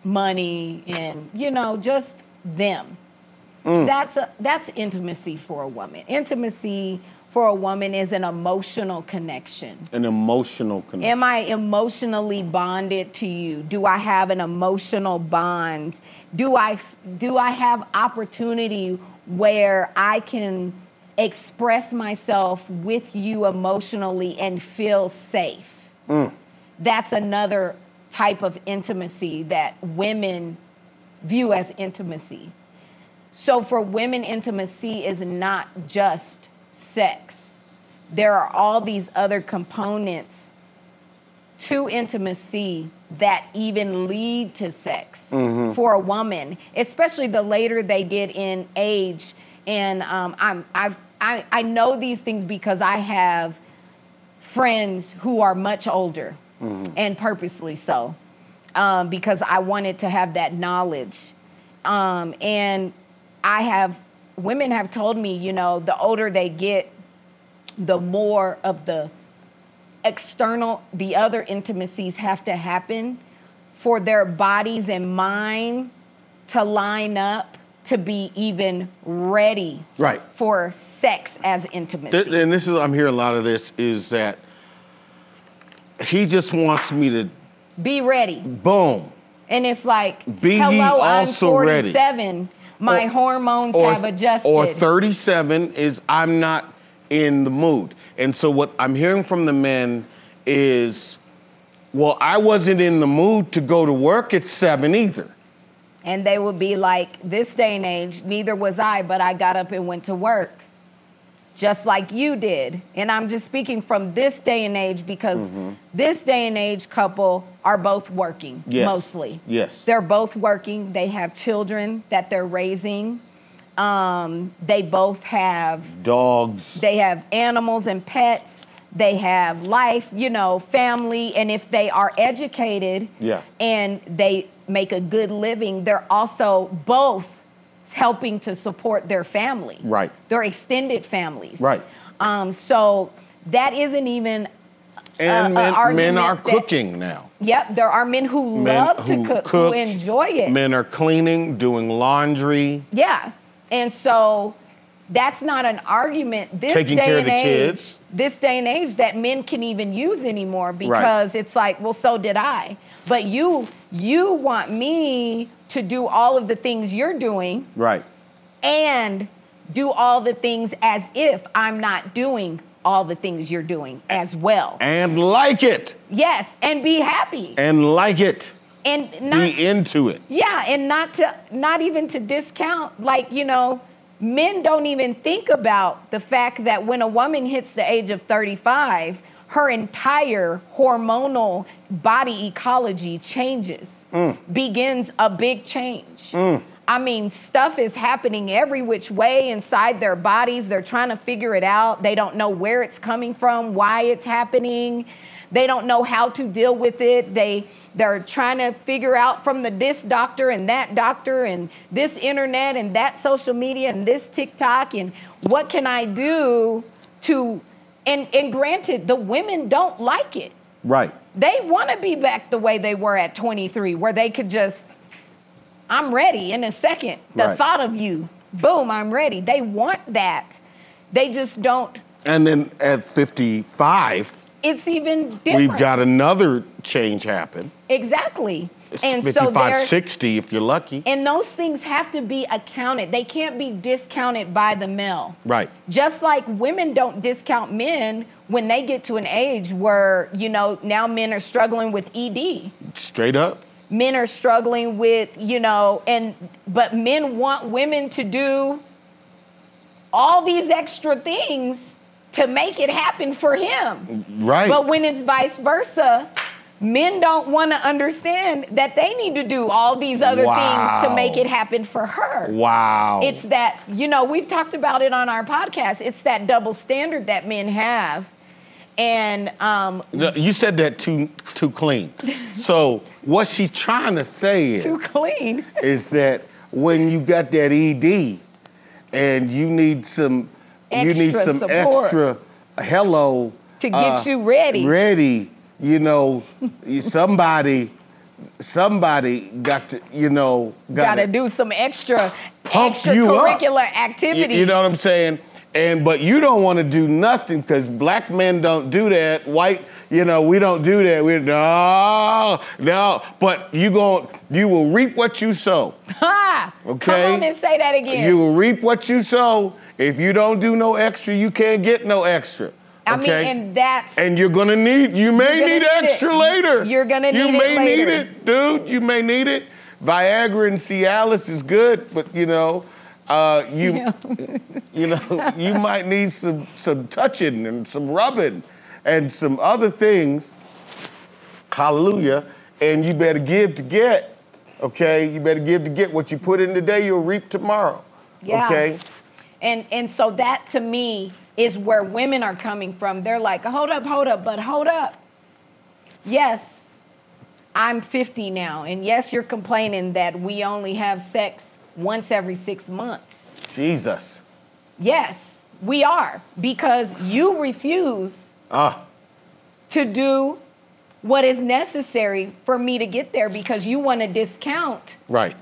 Speaker 2: money and, you know, just them. That's intimacy for a woman. Intimacy for a woman is an emotional connection.
Speaker 1: An emotional connection.
Speaker 2: Am I emotionally bonded to you? Do I have an emotional bond? Do I have opportunity where I can express myself with you emotionally and feel safe? That's another type of intimacy that women view as intimacy. So for women, intimacy is not just sex. There are all these other components to intimacy that even lead to sex for a woman, especially the later they get in age. And I know these things because I have friends who are much older, and purposely so, because I wanted to have that knowledge. And women have told me, you know, the older they get, the more of the the other intimacies have to happen for their bodies and mind to line up to be even ready
Speaker 1: Right.
Speaker 2: for sex as intimacy.
Speaker 1: And this is, I'm hearing a lot of this, is that he just wants me to,
Speaker 2: Be ready.
Speaker 1: boom.
Speaker 2: And it's like,
Speaker 1: Be ye
Speaker 2: hello, I'm
Speaker 1: also ready.
Speaker 2: 47. My hormones have adjusted.
Speaker 1: Or 37 is I'm not in the mood. And so what I'm hearing from the men is, well, I wasn't in the mood to go to work at 7 either.
Speaker 2: And they would be like, this day and age, neither was I, but I got up and went to work. Just like you did. And I'm just speaking from this day and age because this day and age couple are both working,
Speaker 1: Yes.
Speaker 2: mostly.
Speaker 1: Yes.
Speaker 2: They're both working. They have children that they're raising. They both have
Speaker 1: Dogs.
Speaker 2: They have animals and pets. They have life, family. And if they are educated
Speaker 1: Yeah.
Speaker 2: and they make a good living, they're also both helping to support their family.
Speaker 1: Right.
Speaker 2: Their extended families.
Speaker 1: Right.
Speaker 2: So that isn't even
Speaker 1: And
Speaker 2: an argument
Speaker 1: men are
Speaker 2: that-
Speaker 1: cooking now.
Speaker 2: Yep, there are men who love to cook, who enjoy it.
Speaker 1: Men are cleaning, doing laundry.
Speaker 2: Yeah. And so that's not an argument
Speaker 1: Taking care of the kids.
Speaker 2: This day and age that men can even use anymore because it's like, well, so did I. But you want me to do all of the things you're doing
Speaker 1: Right.
Speaker 2: and do all the things as if I'm not doing all the things you're doing as well.
Speaker 1: And like it.
Speaker 2: Yes, and be happy.
Speaker 1: And like it.
Speaker 2: And not
Speaker 1: Be into it.
Speaker 2: Yeah, and not even to discount, men don't even think about the fact that when a woman hits the age of 35, her entire hormonal body ecology changes, begins a big change. I mean, stuff is happening every which way inside their bodies. They're trying to figure it out. They don't know where it's coming from, why it's happening. They don't know how to deal with it. They're trying to figure out from this doctor and this internet and that social media and this TikTok and what can I do to, and granted, the women don't like it.
Speaker 1: Right.
Speaker 2: They want to be back the way they were at 23, where they could just, I'm ready in a second. The
Speaker 1: Right.
Speaker 2: thought of you, boom, I'm ready. They want that. They just don't.
Speaker 1: And then at 55,
Speaker 2: It's even different.
Speaker 1: we've got another change happen.
Speaker 2: Exactly. And
Speaker 1: 55, 60 if you're lucky.
Speaker 2: And those things have to be accounted. They can't be discounted by the male.
Speaker 1: Right.
Speaker 2: Just like women don't discount men when they get to an age where, now men are struggling with ED.
Speaker 1: Straight up.
Speaker 2: Men are struggling with, but men want women to do all these extra things to make it happen for him.
Speaker 1: Right.
Speaker 2: But when it's vice versa, men don't want to understand that they need to do all these other things to make it happen for her.
Speaker 1: Wow.
Speaker 2: It's that, we've talked about it on our podcast. It's that double standard that men have. And
Speaker 1: No, you said that too clean. So what she's trying to say is
Speaker 2: too clean.
Speaker 1: is that when you got that ED and you need some
Speaker 2: Extra support.
Speaker 1: extra hello
Speaker 2: To get you ready.
Speaker 1: Ready, somebody got to
Speaker 2: Got to do some extra
Speaker 1: pump you up.
Speaker 2: extracurricular activities.
Speaker 1: You know what I'm saying? But you don't want to do nothing because black men don't do that. White, we don't do that. No. But you will reap what you sow.
Speaker 2: Ha!
Speaker 1: Okay?
Speaker 2: Come on and say that again.
Speaker 1: You will reap what you sow. If you don't do no extra, you can't get no extra. Okay? And you're gonna need. You may need extra later.
Speaker 2: You're gonna need it
Speaker 1: later. You may need
Speaker 2: later.
Speaker 1: it, dude. You may need it. Viagra and Cialis is good, but you might need some touching and some rubbing and some other things. Hallelujah. And you better give to get. Okay? You better give to get. What you put in today, you'll reap tomorrow.
Speaker 2: Yeah.
Speaker 1: Okay?
Speaker 2: And so that to me is where women are coming from. They're like, hold up. Yes, I'm 50 now. And yes, you're complaining that we only have sex once every 6 months.
Speaker 1: Jesus.
Speaker 2: Yes, we are. Because you refuse to do what is necessary for me to get there, because you want to discount
Speaker 1: Right.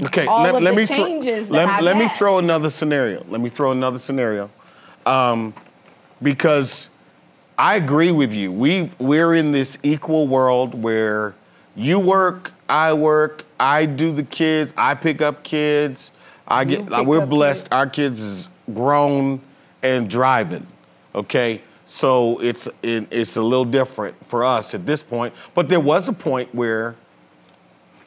Speaker 1: Okay.
Speaker 2: all of
Speaker 1: let
Speaker 2: the
Speaker 1: me
Speaker 2: changes that I've
Speaker 1: let me
Speaker 2: had.
Speaker 1: throw another scenario. Because I agree with you. We're in this equal world where you work, I do the kids, I pick up kids. We're blessed. Our kids is grown and driving. Okay. So it's a little different for us at this point. But there was a point where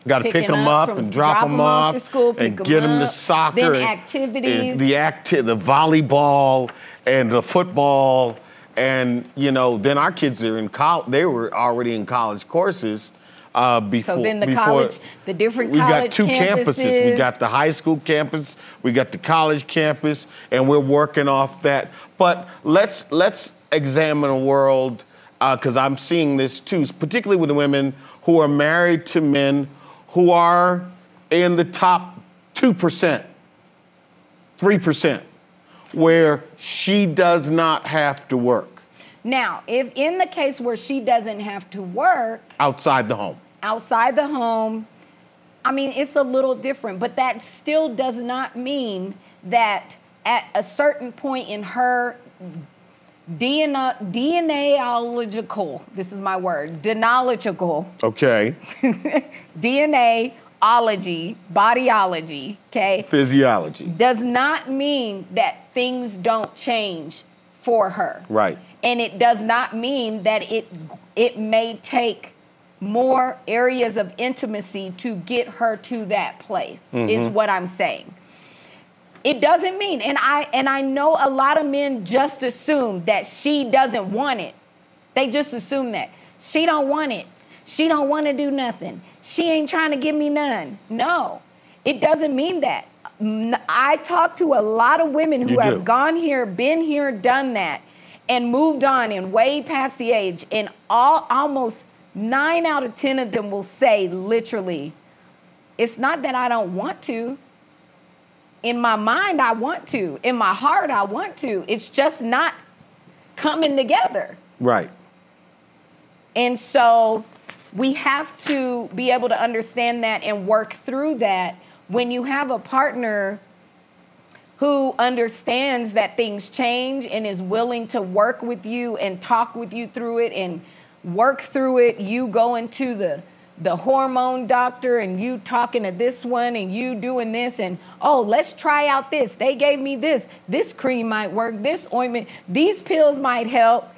Speaker 1: got to pick
Speaker 2: Picking
Speaker 1: them
Speaker 2: up
Speaker 1: up
Speaker 2: from-
Speaker 1: and drop them
Speaker 2: off
Speaker 1: off
Speaker 2: to school,
Speaker 1: and
Speaker 2: pick 'em
Speaker 1: get them to
Speaker 2: up,
Speaker 1: soccer.
Speaker 2: then
Speaker 1: and
Speaker 2: activities.
Speaker 1: the volleyball and the football. And, then our kids are in college. They were already in college courses before.
Speaker 2: So then the different
Speaker 1: we
Speaker 2: college
Speaker 1: got two campuses. We got the high school campus, we got the college campus, and we're working off that. But let's examine a world, because I'm seeing this too, particularly with the women who are married to men who are in the top 2%, 3%, where she does not have to work.
Speaker 2: Now, if in the case where she doesn't have to work
Speaker 1: Outside the home.
Speaker 2: I mean, it's a little different, but that still does not mean that at a certain point in her DNA-ological, this is my word, denological,
Speaker 1: Okay.
Speaker 2: DNA-ology, bodyology, okay,
Speaker 1: Physiology.
Speaker 2: does not mean that things don't change for her.
Speaker 1: Right.
Speaker 2: And it does not mean that it may take more areas of intimacy to get her to that place, is what I'm saying. It doesn't mean, and I know a lot of men just assume that she doesn't want it. They just assume that. She don't want it. She don't want to do nothing. She ain't trying to give me none. No, it doesn't mean that. I talk to a lot of women who have gone here, been here, done that, and moved on and way past the age. And almost 9 out of 10 of them will say literally, it's not that I don't want to. In my mind, I want to. In my heart, I want to. It's just not coming together.
Speaker 1: Right.
Speaker 2: And so we have to be able to understand that and work through that. When you have a partner who understands that things change and is willing to work with you and talk with you through it and work through it, you going to the hormone doctor and you talking to this one and you doing this and, oh, let's try out this. They gave me this. This cream might work. This ointment, these pills might help.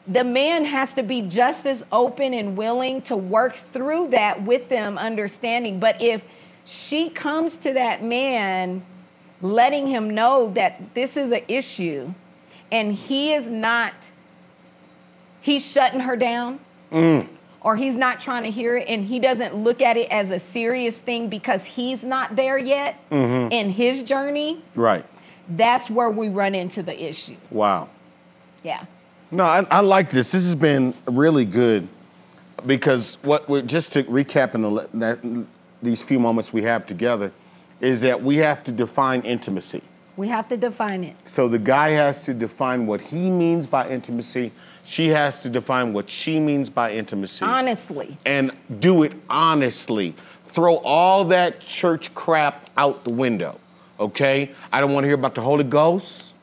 Speaker 2: The man has to be just as open and willing to work through that with them, understanding. But if she comes to that man letting him know that this is an issue and he's shutting her down, or he's not trying to hear it, and he doesn't look at it as a serious thing because he's not there yet in his journey,
Speaker 1: Right.
Speaker 2: that's where we run into the issue.
Speaker 1: Wow.
Speaker 2: Yeah.
Speaker 1: No, I like this. This has been really good because just to recap in these few moments we have together is that we have to define intimacy.
Speaker 2: We have to define it.
Speaker 1: So the guy has to define what he means by intimacy. She has to define what she means by intimacy.
Speaker 2: Honestly.
Speaker 1: And do it honestly. Throw all that church crap out the window, okay? I don't want to hear about the Holy Ghost.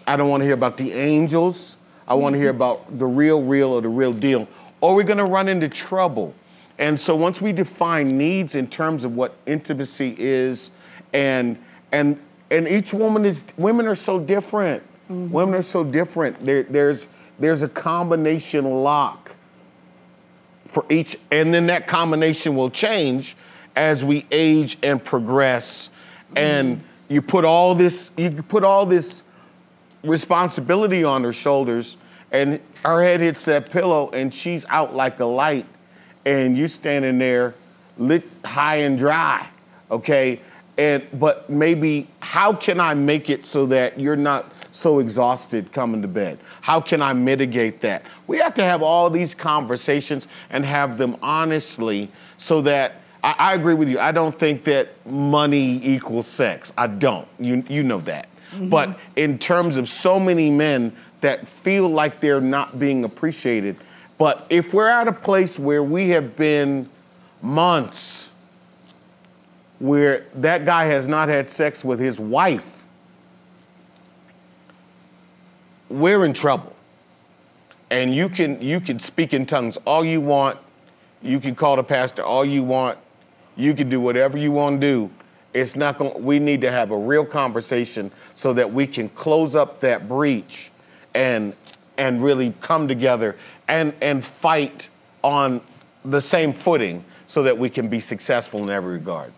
Speaker 1: I don't want to hear about the angels. I want to hear about the real or the real deal. Or we're going to run into trouble. And so once we define needs in terms of what intimacy is, and each women are so different. Women are so different. There's a combination lock for each, and then that combination will change as we age and progress. And you put all this responsibility on her shoulders, and her head hits that pillow, and she's out like a light, and you standing there lit high and dry, okay? But maybe, how can I make it so that you're not so exhausted coming to bed? How can I mitigate that? We have to have all these conversations and have them honestly, so that, I agree with you. I don't think that money equals sex. I don't. You know that. But in terms of so many men that feel like they're not being appreciated, But if we're at a place where we have been months where that guy has not had sex with his wife, we're in trouble. And you can speak in tongues all you want. You can call the pastor all you want. You can do whatever you want to do. It's not going. We need to have a real conversation so that we can close up that breach and really come together and fight on the same footing so that we can be successful in every regard.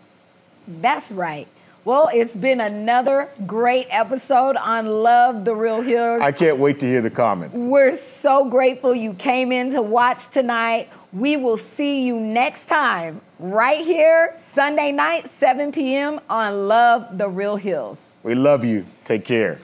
Speaker 2: That's right. Well, it's been another great episode on Love the Real Healers.
Speaker 1: I can't wait to hear the comments.
Speaker 2: We're so grateful you came in to watch tonight. We will see you next time right here, Sunday night, 7 p.m. on Love the Real Heals.
Speaker 1: We love you. Take care.